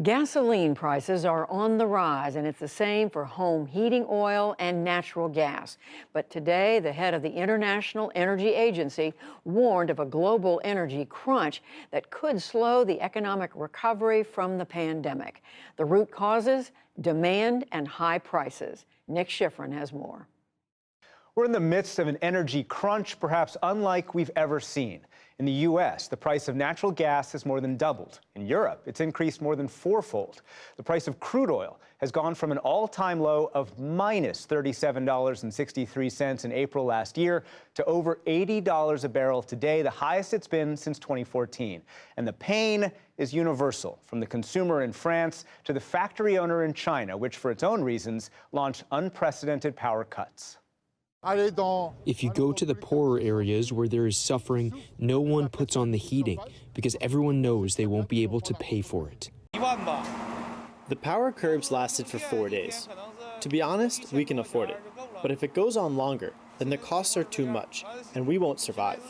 Gasoline prices are on the rise, and it's the same for home heating oil and natural gas. But today, the head of the International Energy Agency warned of a global energy crunch that could slow the economic recovery from the pandemic. The root causes? Demand and high prices. Nick Schifrin has more. We're in the midst of an energy crunch, perhaps unlike we've ever seen. In the U.S., the price of natural gas has more than doubled. In Europe, it's increased more than fourfold. The price of crude oil has gone from an all-time low of minus $37.63 in April last year to over $80 a barrel today, the highest it's been since 2014. And the pain is universal, from the consumer in France to the factory owner in China, which for its own reasons launched unprecedented power cuts. If you go to the poorer areas where there is suffering, no one puts on the heating because everyone knows they won't be able to pay for it. The power curbs lasted for 4 days. To be honest, we can afford it. But if it goes on longer, then the costs are too much, and we won't survive.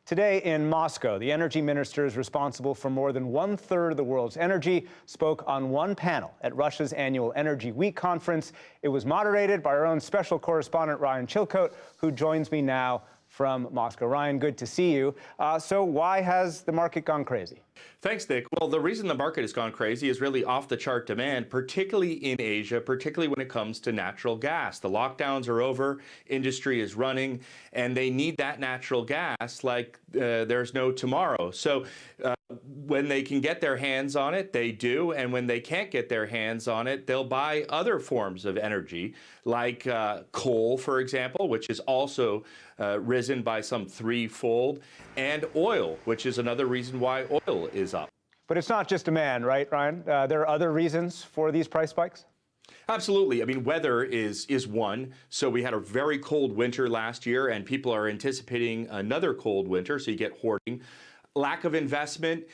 Today in Moscow, the energy ministers responsible for more than 1/3 of the world's energy spoke on one panel at Russia's annual Energy Week conference. It was moderated by our own special correspondent, Ryan Chilcote, who joins me now from Moscow. Ryan, good to see you. So why has the market gone crazy? Thanks, Nick. Well, the reason the market has gone crazy is really off-the-chart demand, particularly in Asia, particularly when it comes to natural gas. The lockdowns are over, industry is running, and they need that natural gas like there's no tomorrow. So when they can get their hands on it, they do, and when they can't get their hands on it, they'll buy other forms of energy, like coal, for example, which is also risen by some threefold, and oil, which is another reason why oil is up. But it's not just demand, right, Ryan? There are other reasons for these price spikes? Absolutely. I mean, weather is one. So we had a very cold winter last year, and people are anticipating another cold winter, so you get hoarding. Lack of investment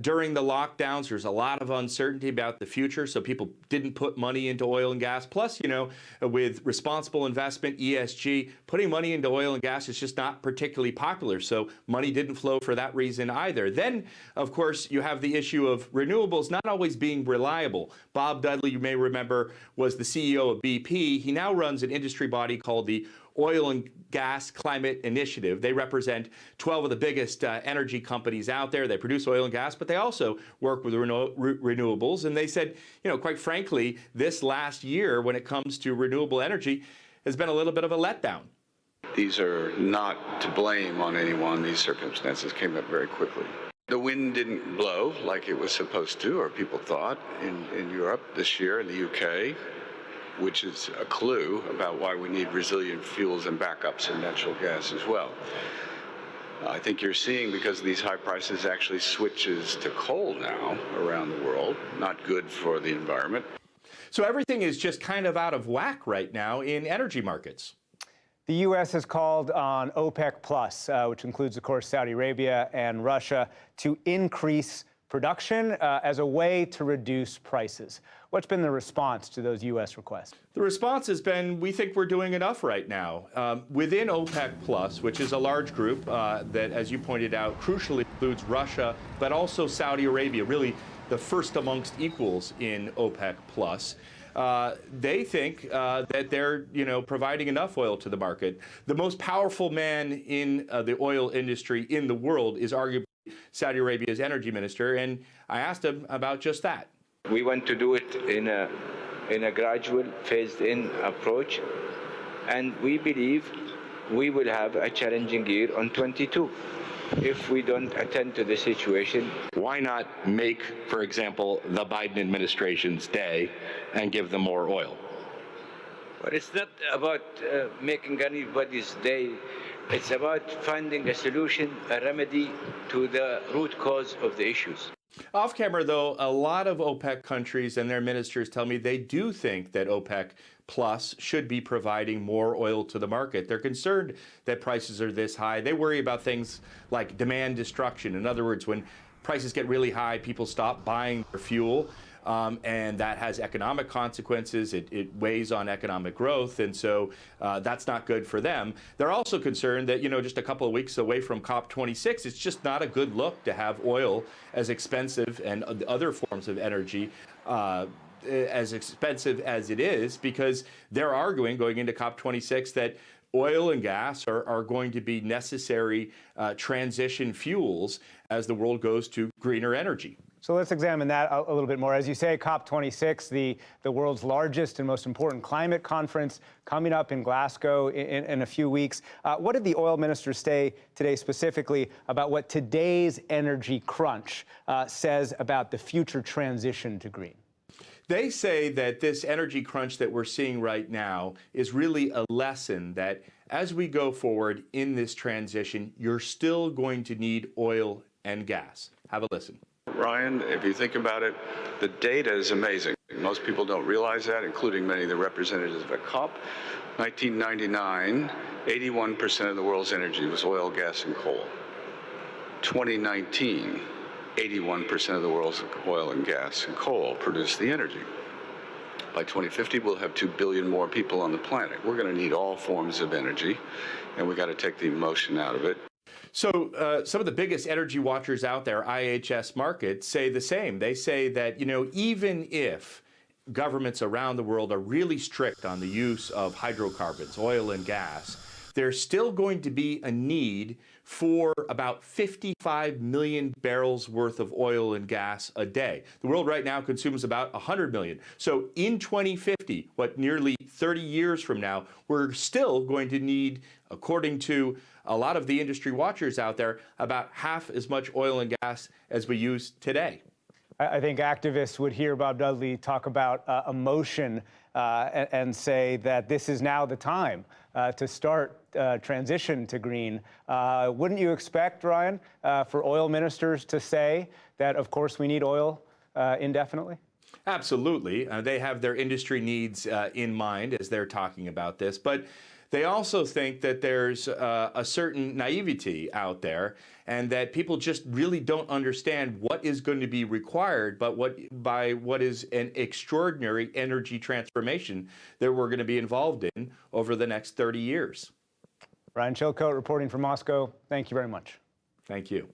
during the lockdowns. There's a lot of uncertainty about the future, so people didn't put money into oil and gas. Plus, you know, with responsible investment, ESG, putting money into oil and gas is just not particularly popular, so money didn't flow for that reason either. Then, of course, you have the issue of renewables not always being reliable. Bob Dudley, you may remember, was the CEO of BP. He now runs an industry body called the Oil and Gas Climate Initiative. They represent 12 of the biggest energy companies out there. They produce oil and gas, but they also work with renewables. And they said, you know, quite frankly, this last year, when it comes to renewable energy, has been a little bit of a letdown. These are not to blame on anyone. These circumstances came up very quickly. The wind didn't blow like it was supposed to, or people thought, in Europe this year, in the UK, which is a clue about why we need resilient fuels and backups in natural gas as well. I think you're seeing, because of these high prices, actually switches to coal now around the world. Not good for the environment. So everything is just kind of out of whack right now in energy markets. The U.S. has called on OPEC Plus, which includes, of course, Saudi Arabia and Russia, to increase production as a way to reduce prices. What's been the response to those U.S. requests? The response has been, we think we're doing enough right now. Within OPEC Plus, which is a large group that, as you pointed out, crucially includes Russia, but also Saudi Arabia, really the first amongst equals in OPEC Plus. They think that they're, you know, providing enough oil to the market. The most powerful man in the oil industry in the world is arguably Saudi Arabia's energy minister, and I asked him about just that. We want to do it in a gradual, phased-in approach, and we believe we will have a challenging year on 22 if we don't attend to the situation. Why not make, for example, the Biden administration's day and give them more oil? But it's not about making anybody's day. It's about finding a solution, a remedy to the root cause of the issues. Off camera, though, a lot of OPEC countries and their ministers tell me they do think that OPEC Plus should be providing more oil to the market. They're concerned that prices are this high. They worry about things like demand destruction. In other words, when prices get really high, people stop buying their fuel. and that has economic consequences. It weighs on economic growth, and so that's not good for them. They're also concerned that, just a couple of weeks away from COP26, it's just not a good look to have oil as expensive and other forms of energy as expensive as it is, because they're arguing going into COP26 that oil and gas are going to be necessary transition fuels as the world goes to greener energy. So let's examine that a little bit more. As you say, COP26, the world's largest and most important climate conference, coming up in Glasgow in a few weeks. What did the oil ministers say today specifically about what today's energy crunch says about the future transition to green? They say that this energy crunch that we're seeing right now is really a lesson that as we go forward in this transition, you're still going to need oil and gas. Have a listen. Ryan, if you think about it, the data is amazing. Most people don't realize that, including many of the representatives at COP. 1999, 81% of the world's energy was oil, gas, and coal. 2019, 81% of the world's oil and gas and coal produce the energy. By 2050, we'll have 2 billion more people on the planet. We're going to need all forms of energy, and we got to take the emotion out of it. So some of the biggest energy watchers out there, IHS Markit, say the same. They say that, even if governments around the world are really strict on the use of hydrocarbons, oil and gas, there's still going to be a need for about 55 million barrels worth of oil and gas a day. The world right now consumes about 100 million. So in 2050, nearly 30 years from now, we're still going to need, according to a lot of the industry watchers out there, about half as much oil and gas as we use today. I think activists would hear Bob Dudley talk about emotion and say that this is now the time to start transition to green. Wouldn't you expect, Ryan, for oil ministers to say that, of course, we need oil indefinitely? Absolutely. They have their industry needs in mind as they're talking about this. But they also think that there's a certain naivety out there and that people just really don't understand what is going to be required by what is an extraordinary energy transformation that we're going to be involved in over the next 30 years. Ryan Chilcote reporting from Moscow. Thank you very much. Thank you.